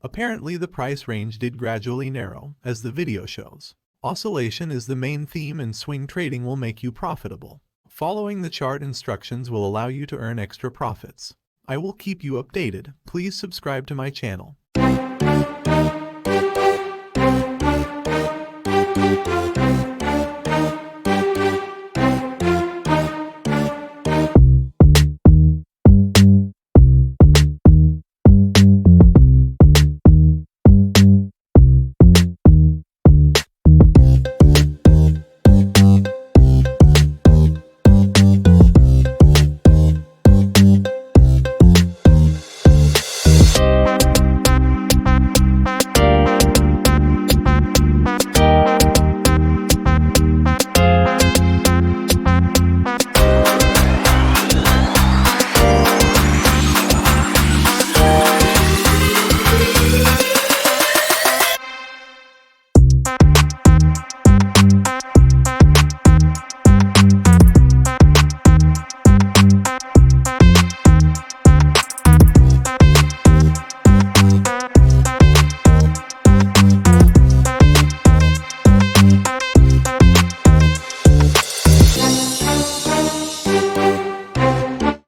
Apparently the price range did gradually narrow, as the video shows. Oscillation is the main theme and swing trading will make you profitable. Following the chart instructions will allow you to earn extra profits. I will keep you updated. Please subscribe to my channel.